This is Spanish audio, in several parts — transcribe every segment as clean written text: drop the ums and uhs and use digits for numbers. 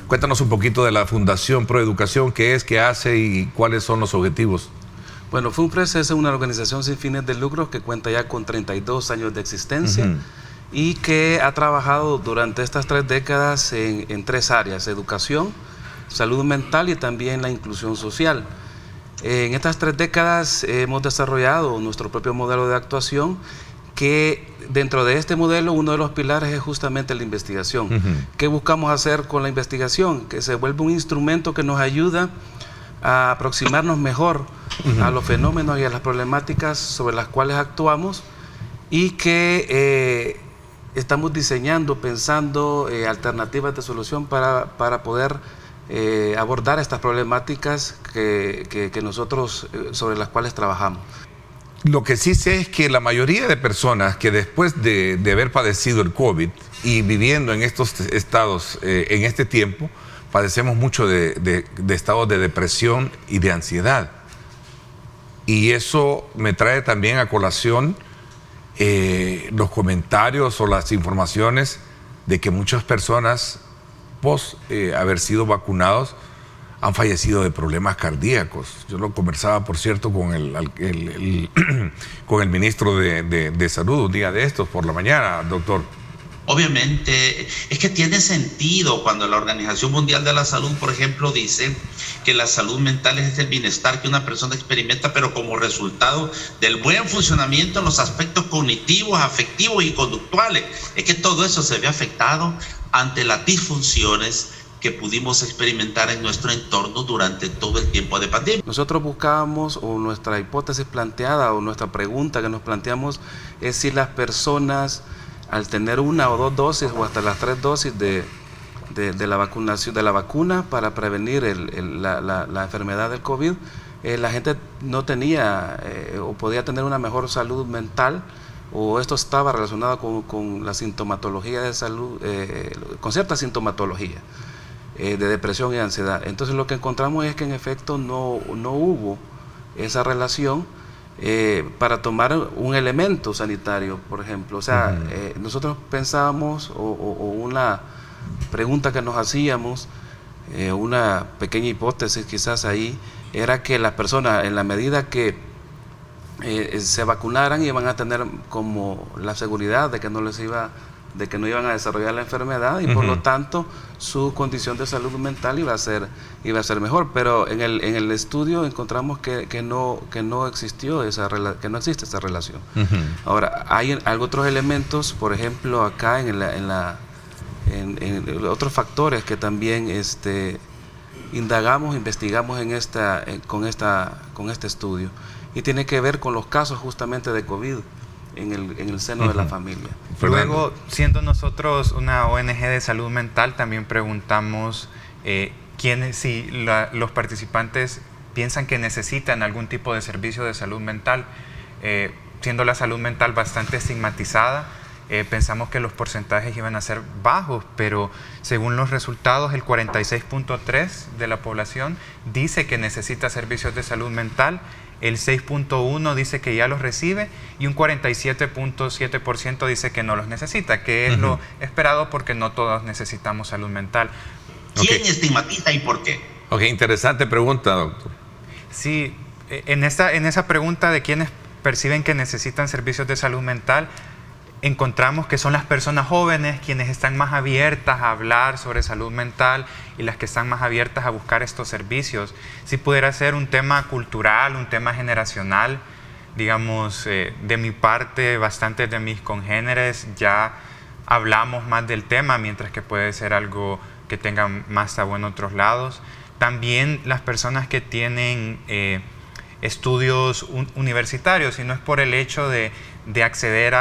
Cuéntanos un poquito de la Fundación Proeducación, qué es, qué hace y cuáles son los objetivos. Bueno, FUNPRES es una organización sin fines de lucro que cuenta ya con 32 años de existencia y que ha trabajado durante estas 3 décadas en 3 áreas: educación, salud mental y también la inclusión social. En estas 3 décadas hemos desarrollado nuestro propio modelo de actuación, que dentro de este modelo uno de los pilares es justamente la investigación. ¿Qué buscamos hacer con la investigación? Que se vuelva un instrumento que nos ayuda a aproximarnos mejor a los fenómenos y a las problemáticas sobre las cuales actuamos, y que estamos diseñando, pensando alternativas de solución para poder abordar estas problemáticas que nosotros sobre las cuales trabajamos. Lo que sí sé es que la mayoría de personas que después de haber padecido el COVID y viviendo en estos estados en este tiempo, padecemos mucho de estados de depresión y de ansiedad. Y eso me trae también a colación los comentarios o las informaciones de que muchas personas post haber sido vacunados han fallecido de problemas cardíacos. Yo lo conversaba, por cierto, con con el ministro de Salud un día de estos por la mañana, doctor. Obviamente, es que tiene sentido cuando la Organización Mundial de la Salud, por ejemplo, dice que la salud mental es el bienestar que una persona experimenta, pero como resultado del buen funcionamiento en los aspectos cognitivos, afectivos y conductuales. Es que todo eso se ve afectado ante las disfunciones que pudimos experimentar en nuestro entorno durante todo el tiempo de pandemia. Nosotros buscábamos, o nuestra hipótesis planteada, o nuestra pregunta que nos planteamos, es si las personas, al tener 1 o 2 dosis o hasta las 3 dosis de la vacunación, de la vacuna para prevenir la enfermedad del COVID, la gente no tenía o podía tener una mejor salud mental, o esto estaba relacionado con la sintomatología de salud, con cierta sintomatología de depresión y ansiedad. Entonces lo que encontramos es que en efecto no hubo esa relación para tomar un elemento sanitario, por ejemplo. O sea, nosotros pensábamos, o una pregunta que nos hacíamos, una pequeña hipótesis quizás ahí, era que las personas, en la medida que se vacunaran, iban a tener como la seguridad de que no iban a desarrollar la enfermedad, y por lo tanto su condición de salud mental iba a ser mejor. Pero en el estudio encontramos que no existió que no existe esa relación. Ahora, hay otros elementos, por ejemplo, acá en otros factores que también investigamos con este estudio, y tiene que ver con los casos justamente de COVID en el seno de la familia. Luego, siendo nosotros una ONG de salud mental, también preguntamos si los participantes piensan que necesitan algún tipo de servicio de salud mental. Siendo la salud mental bastante estigmatizada, pensamos que los porcentajes iban a ser bajos, pero según los resultados, el 46.3% de la población dice que necesita servicios de salud mental, el 6.1% dice que ya los recibe, y un 47.7% dice que no los necesita, que es lo esperado porque no todos necesitamos salud mental. ¿Quién estigmatiza y por qué? Ok, interesante pregunta, doctor. Sí, en esa pregunta de quiénes perciben que necesitan servicios de salud mental, encontramos que son las personas jóvenes quienes están más abiertas a hablar sobre salud mental y las que están más abiertas a buscar estos servicios. Si pudiera ser un tema cultural, un tema generacional, digamos, de mi parte, bastantes de mis congéneres ya hablamos más del tema, mientras que puede ser algo que tenga más tabú en otros lados. También las personas que tienen estudios universitarios, y no es por el hecho de acceder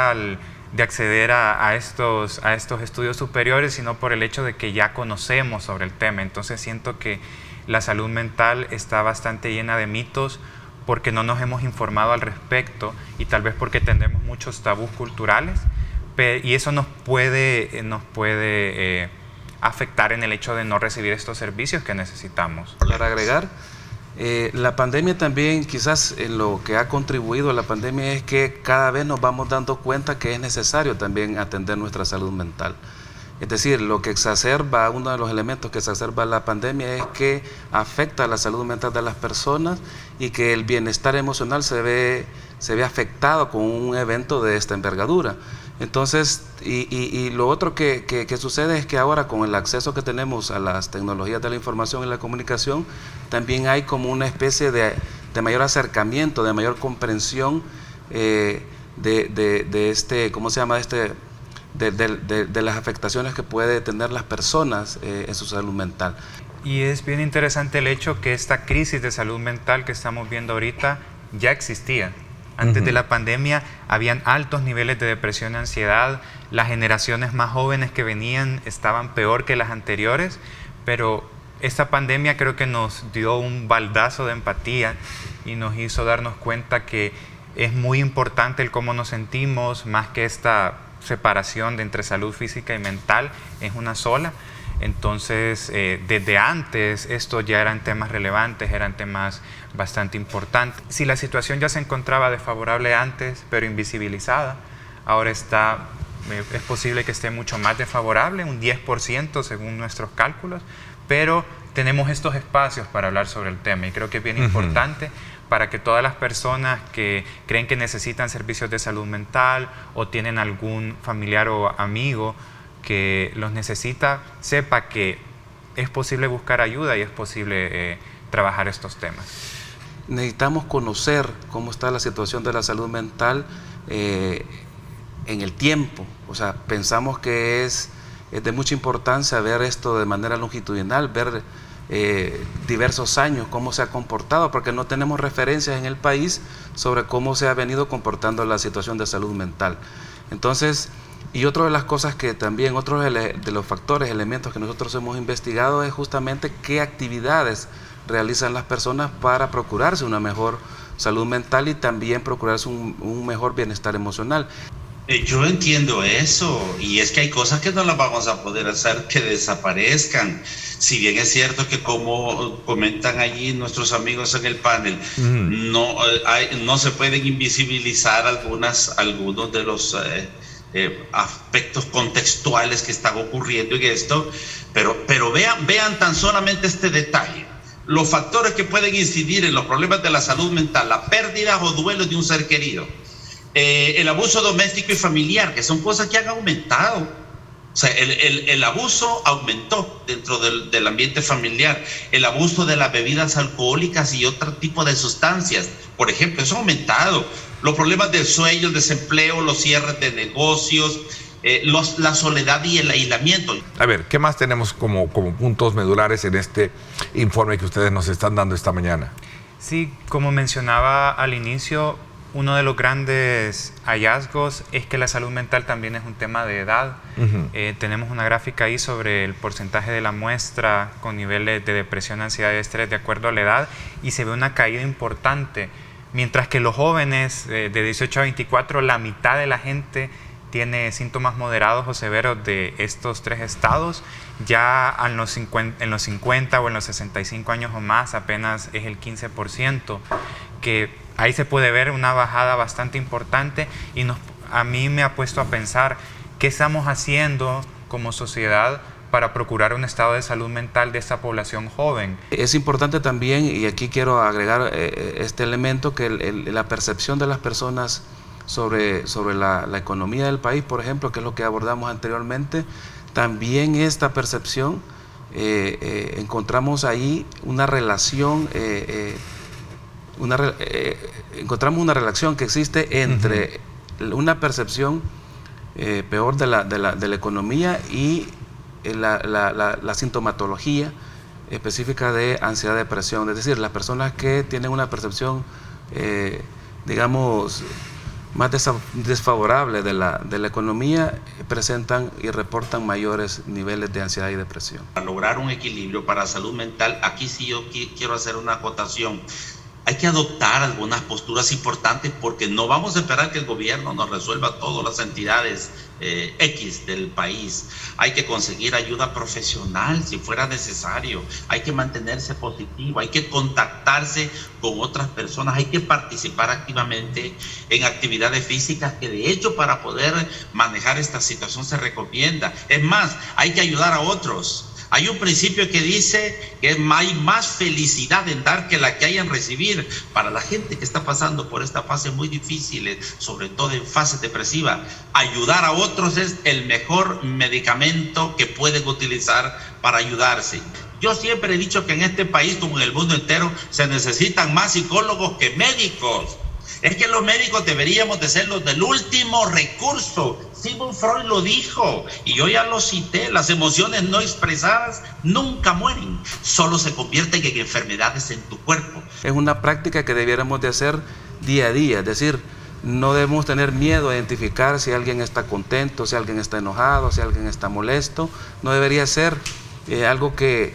a estos estudios superiores, sino por el hecho de que ya conocemos sobre el tema. Entonces siento que la salud mental está bastante llena de mitos porque no nos hemos informado al respecto, y tal vez porque tenemos muchos tabús culturales, y eso nos puede afectar en el hecho de no recibir estos servicios que necesitamos. Para agregar, la pandemia también, quizás lo que ha contribuido a la pandemia es que cada vez nos vamos dando cuenta que es necesario también atender nuestra salud mental. Es decir, lo que exacerba, uno de los elementos que exacerba la pandemia es que afecta a la salud mental de las personas y que el bienestar emocional se ve afectado con un evento de esta envergadura. Entonces, y lo otro que sucede es que ahora con el acceso que tenemos a las tecnologías de la información y la comunicación, también hay como una especie de mayor acercamiento, de mayor comprensión de este, ¿cómo se llama? De las afectaciones que puede tener las personas en su salud mental. Y es bien interesante el hecho que esta crisis de salud mental que estamos viendo ahorita ya existía. Antes de la pandemia habían altos niveles de depresión y ansiedad. Las generaciones más jóvenes que venían estaban peor que las anteriores, pero esta pandemia creo que nos dio un baldazo de empatía y nos hizo darnos cuenta que es muy importante el cómo nos sentimos, más que esta separación de entre salud física y mental, es una sola. Entonces, desde antes, estos ya eran temas relevantes, eran temas bastante importantes. Si la situación ya se encontraba desfavorable antes, pero invisibilizada, ahora es posible que esté mucho más desfavorable, un 10% según nuestros cálculos, pero tenemos estos espacios para hablar sobre el tema y creo que es bien importante para que todas las personas que creen que necesitan servicios de salud mental o tienen algún familiar o amigo que los necesita, sepa que es posible buscar ayuda y es posible trabajar estos temas. Necesitamos conocer cómo está la situación de la salud mental en el tiempo. O sea, pensamos que es de mucha importancia ver esto de manera longitudinal, ver diversos años cómo se ha comportado, porque no tenemos referencias en el país sobre cómo se ha venido comportando la situación de salud mental. Entonces, y otra de las cosas que también, otro de los factores, elementos que nosotros hemos investigado es justamente qué actividades realizan las personas para procurarse una mejor salud mental y también procurarse un mejor bienestar emocional. Yo entiendo eso, y es que hay cosas que no las vamos a poder hacer que desaparezcan. Si bien es cierto que, como comentan allí nuestros amigos en el panel, no se pueden invisibilizar algunos de los aspectos contextuales que están ocurriendo en esto, pero vean tan solamente este detalle. Los factores que pueden incidir en los problemas de la salud mental, la pérdida o duelo de un ser querido, el abuso doméstico y familiar, que son cosas que han aumentado. O sea, el abuso aumentó dentro del ambiente familiar, el abuso de las bebidas alcohólicas y otro tipo de sustancias, por ejemplo, eso ha aumentado. Los problemas del sueño, el desempleo, los cierres de negocios, la soledad y el aislamiento. A ver, ¿qué más tenemos como puntos medulares en este informe que ustedes nos están dando esta mañana? Sí, como mencionaba al inicio, uno de los grandes hallazgos es que la salud mental también es un tema de edad. Tenemos una gráfica ahí sobre el porcentaje de la muestra con niveles de depresión, ansiedad y estrés de acuerdo a la edad, y se ve una caída importante. Mientras que los jóvenes de 18 a 24, la mitad de la gente tiene síntomas moderados o severos de estos tres estados. Ya en los 50 o en los 65 años o más apenas es el 15%, que ahí se puede ver una bajada bastante importante y a mí me ha puesto a pensar qué estamos haciendo como sociedad para procurar un estado de salud mental de esta población joven. Es importante también, y aquí quiero agregar este elemento, que la percepción de las personas sobre la economía del país, por ejemplo, que es lo que abordamos anteriormente, también esta percepción, encontramos ahí una relación, encontramos una relación que existe entre una percepción peor de la economía y la sintomatología específica de ansiedad y depresión. Es decir, las personas que tienen una percepción, digamos, más desfavorable de la economía presentan y reportan mayores niveles de ansiedad y depresión. Para lograr un equilibrio para la salud mental, aquí sí yo quiero hacer una acotación. Hay que adoptar algunas posturas importantes porque no vamos a esperar que el gobierno nos resuelva todo, las entidades X del país. Hay que conseguir ayuda profesional si fuera necesario, hay que mantenerse positivo, hay que contactarse con otras personas, hay que participar activamente en actividades físicas, que de hecho para poder manejar esta situación se recomienda. Es más, hay que ayudar a otros. Hay un principio que dice que hay más felicidad en dar que la que hay en recibir. Para la gente que está pasando por esta fase muy difícil, sobre todo en fase depresiva, ayudar a otros es el mejor medicamento que pueden utilizar para ayudarse. Yo siempre he dicho que en este país, como en el mundo entero, se necesitan más psicólogos que médicos. Es que los médicos deberíamos de ser los del último recurso. Sigmund Freud lo dijo y yo ya lo cité: las emociones no expresadas nunca mueren, solo se convierten en enfermedades en tu cuerpo. Es una práctica que debiéramos de hacer día a día, es decir, no debemos tener miedo a identificar si alguien está contento, si alguien está enojado, si alguien está molesto. No debería ser algo que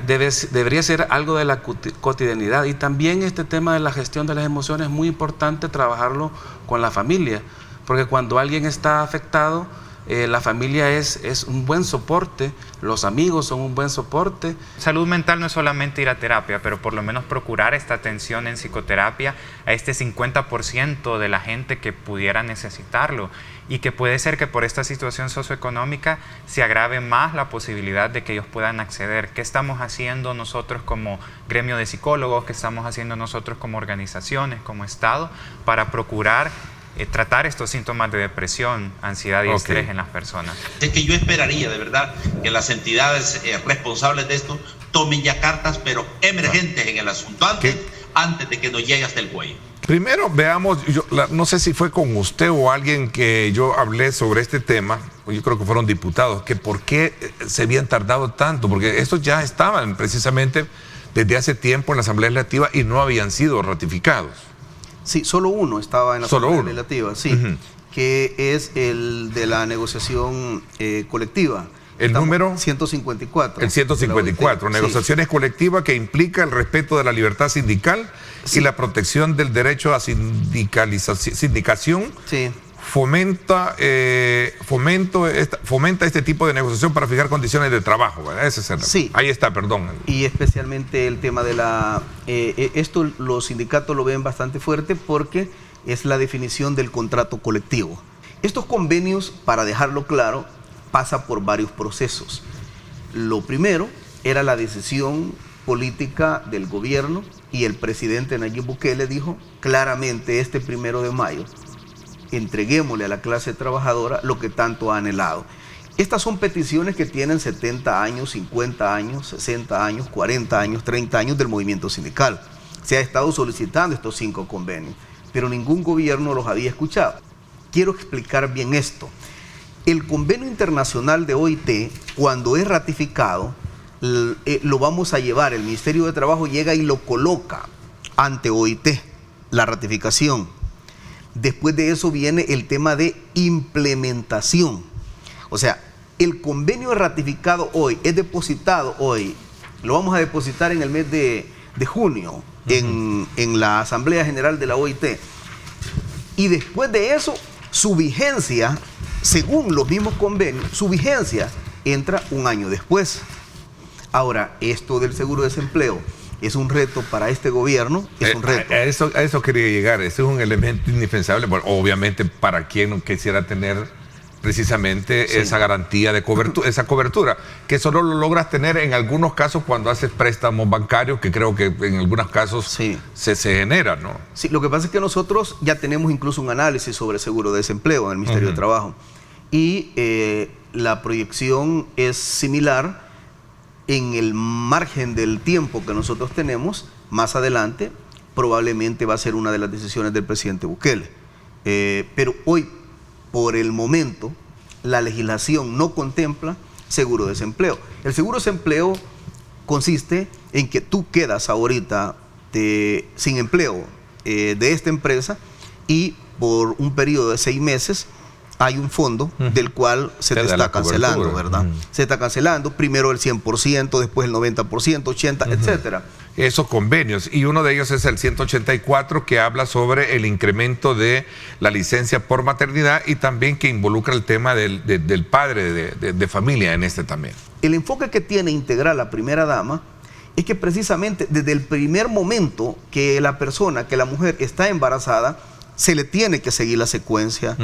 debería ser algo de la cotidianidad. Y también este tema de la gestión de las emociones es muy importante trabajarlo con la familia, porque cuando alguien está afectado, la familia es un buen soporte, los amigos son un buen soporte. Salud mental no es solamente ir a terapia, pero por lo menos procurar esta atención en psicoterapia a este 50% de la gente que pudiera necesitarlo, y que puede ser que por esta situación socioeconómica se agrave más la posibilidad de que ellos puedan acceder. ¿Qué estamos haciendo nosotros como gremio de psicólogos? ¿Qué estamos haciendo nosotros como organizaciones, como Estado, para procurar tratar estos síntomas de depresión, ansiedad y estrés en las personas? Es que yo esperaría de verdad que las entidades responsables de esto tomen ya cartas, pero emergentes en el asunto, antes de que nos llegue hasta el cuello. Primero veamos, no sé si fue con usted o alguien que yo hablé sobre este tema, yo creo que fueron diputados, que por qué se habían tardado tanto, porque estos ya estaban precisamente desde hace tiempo en la Asamblea Legislativa y no habían sido ratificados. Sí, solo uno estaba en la Asamblea Legislativa, sí, que es el de la negociación colectiva. ¿El número? 154. El 154, negociaciones colectivas, que implica el respeto de la libertad sindical y la protección del derecho a sindicación. Sí. Fomenta este tipo de negociación para fijar condiciones de trabajo, ¿verdad? Ese es el, sí. Ahí está, perdón. Y especialmente el tema de esto los sindicatos lo ven bastante fuerte porque es la definición del contrato colectivo. Estos convenios, para dejarlo claro, pasa por varios procesos. Lo primero era la decisión política del gobierno, y el presidente Nayib Bukele dijo claramente: este 1 de mayo entreguémosle a la clase trabajadora lo que tanto ha anhelado. Estas son peticiones que tienen 70 años, 50 años, 60 años, 40 años, 30 años del movimiento sindical. Se ha estado solicitando estos 5 convenios, pero ningún gobierno los había escuchado. Quiero explicar bien esto. El convenio internacional de OIT, cuando es ratificado, lo vamos a llevar, el Ministerio de Trabajo llega y lo coloca ante OIT, la ratificación. Después de eso viene el tema de implementación. O sea, el convenio es ratificado hoy, es depositado hoy, lo vamos a depositar en el mes de junio en la Asamblea General de la OIT. Y después de eso, su vigencia, según los mismos convenios, su vigencia entra un año después. Ahora, esto del seguro de desempleo es un reto para este gobierno, es un reto. A eso quería llegar, ese es un elemento indispensable, bueno, obviamente para quien no quisiera tener precisamente esa garantía de cobertura, esa cobertura, que solo lo logras tener en algunos casos cuando haces préstamos bancarios, que creo que en algunos casos se genera, ¿no? Sí, lo que pasa es que nosotros ya tenemos incluso un análisis sobre seguro de desempleo en el Ministerio de Trabajo, y la proyección es similar. En el margen del tiempo que nosotros tenemos, más adelante, probablemente va a ser una de las decisiones del presidente Bukele. Pero hoy, por el momento, la legislación no contempla seguro de desempleo. El seguro de desempleo consiste en que tú quedas ahorita sin empleo de esta empresa, y por un periodo de 6 meses hay un fondo del cual se te está cancelando, ¿verdad? Se está cancelando, primero el 100%, después el 90%, 80%, etcétera. esos convenios, y uno de ellos es el 184, que habla sobre el incremento de la licencia por maternidad y también que involucra el tema del padre de familia en este también. El enfoque que tiene integral la primera dama es que precisamente desde el primer momento que la persona, que la mujer está embarazada, se le tiene que seguir la secuencia.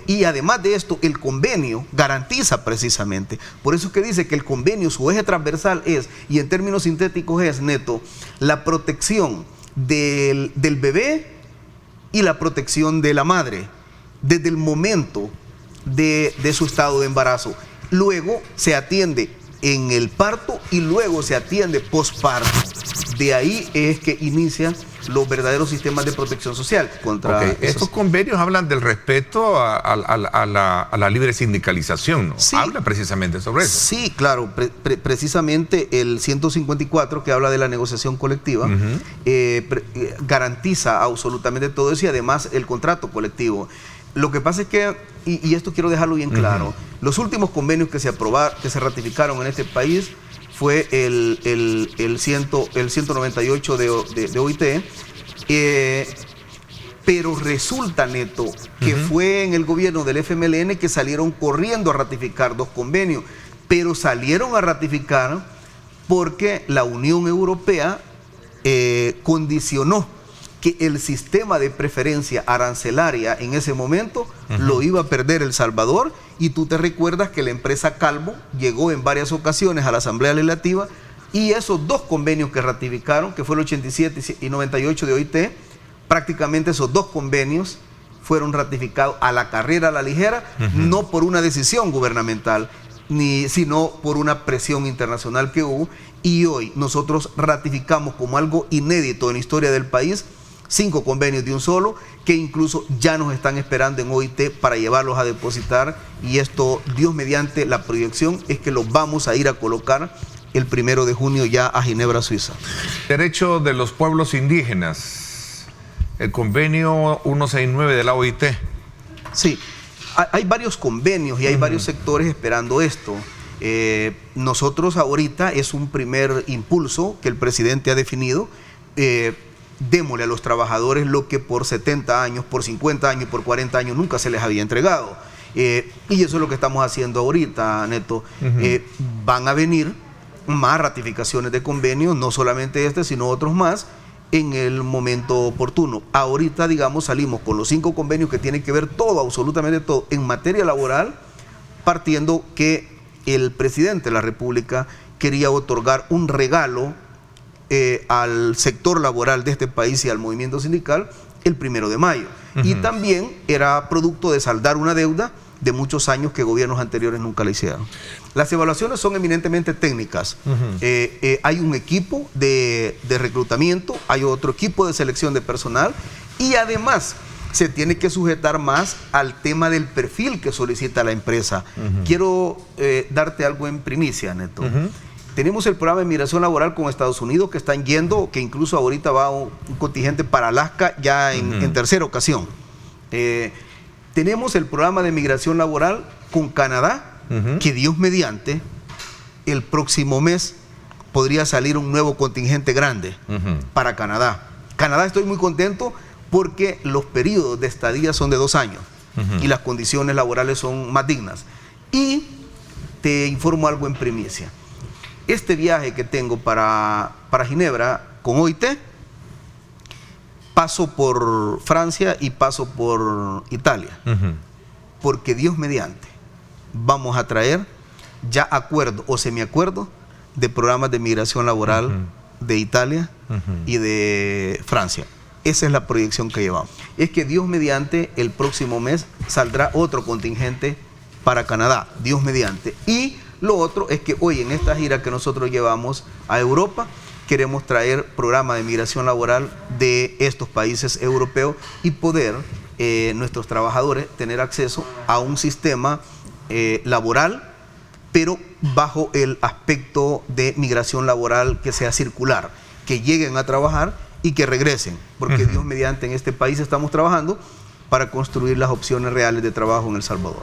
Y además de esto, el convenio garantiza precisamente. Por eso es que dice que el convenio, su eje transversal es, y en términos sintéticos es, Neto, la protección del bebé y la protección de la madre desde el momento de su estado de embarazo. Luego se atiende en el parto y luego se atiende posparto. De ahí es que inician los verdaderos sistemas de protección social contra estos convenios hablan del respeto a la libre sindicalización, ¿no? Sí. Habla precisamente sobre eso. Sí, claro, precisamente el 154 que habla de la negociación colectiva garantiza absolutamente todo eso y además el contrato colectivo. Lo que pasa es que, y esto quiero dejarlo bien claro, los últimos convenios que se ratificaron en este país fue el 198 de OIT, pero resulta, Neto, que fue en el gobierno del FMLN que salieron corriendo a ratificar 2 convenios, pero salieron a ratificar porque la Unión Europea condicionó que el sistema de preferencia arancelaria en ese momento lo iba a perder El Salvador, y tú te recuerdas que la empresa Calvo llegó en varias ocasiones a la Asamblea Legislativa y esos 2 convenios que ratificaron, que fue el 87 y 98 de OIT, prácticamente esos 2 convenios fueron ratificados a la carrera, a la ligera, no por una decisión gubernamental, sino por una presión internacional que hubo, y hoy nosotros ratificamos como algo inédito en la historia del país 5 convenios de un solo, que incluso ya nos están esperando en OIT para llevarlos a depositar, y esto, Dios mediante, la proyección es que los vamos a ir a colocar el 1 de junio ya a Ginebra, Suiza. Derecho de los pueblos indígenas, el convenio 169 de la OIT. Sí, hay varios convenios y hay varios sectores esperando esto. Nosotros ahorita es un primer impulso que el presidente ha definido. Démosle a los trabajadores lo que por 70 años, por 50 años, por 40 años nunca se les había entregado. Y eso es lo que estamos haciendo ahorita, Neto. Van a venir más ratificaciones de convenios, no solamente este, sino otros más, en el momento oportuno. Ahorita, digamos, salimos con los 5 convenios que tienen que ver todo, absolutamente todo, en materia laboral, partiendo que el presidente de la República quería otorgar un regalo al sector laboral de este país y al movimiento sindical el 1 de mayo. Y también era producto de saldar una deuda de muchos años que gobiernos anteriores nunca la hicieron. Las evaluaciones son eminentemente técnicas. Hay un equipo de reclutamiento, hay otro equipo de selección de personal, y además se tiene que sujetar más al tema del perfil que solicita la empresa. Quiero darte algo en primicia, Neto. Tenemos el programa de migración laboral con Estados Unidos, que están yendo, que incluso ahorita va un contingente para Alaska ya en tercera ocasión. Tenemos el programa de migración laboral con Canadá, que Dios mediante, el próximo mes podría salir un nuevo contingente grande para Canadá. Canadá, estoy muy contento porque los periodos de estadía son de 2 años y las condiciones laborales son más dignas. Y te informo algo en primicia. Este viaje que tengo para Ginebra con OIT, paso por Francia y paso por Italia, porque Dios mediante vamos a traer ya acuerdo o semiacuerdo de programas de migración laboral de Italia y de Francia. Esa es la proyección que llevamos. Es que Dios mediante el próximo mes saldrá otro contingente para Canadá, Dios mediante. Y lo otro es que hoy en esta gira que nosotros llevamos a Europa, queremos traer programa de migración laboral de estos países europeos y poder nuestros trabajadores tener acceso a un sistema laboral, pero bajo el aspecto de migración laboral que sea circular, que lleguen a trabajar y que regresen, porque Dios mediante en este país estamos trabajando para construir las opciones reales de trabajo en El Salvador.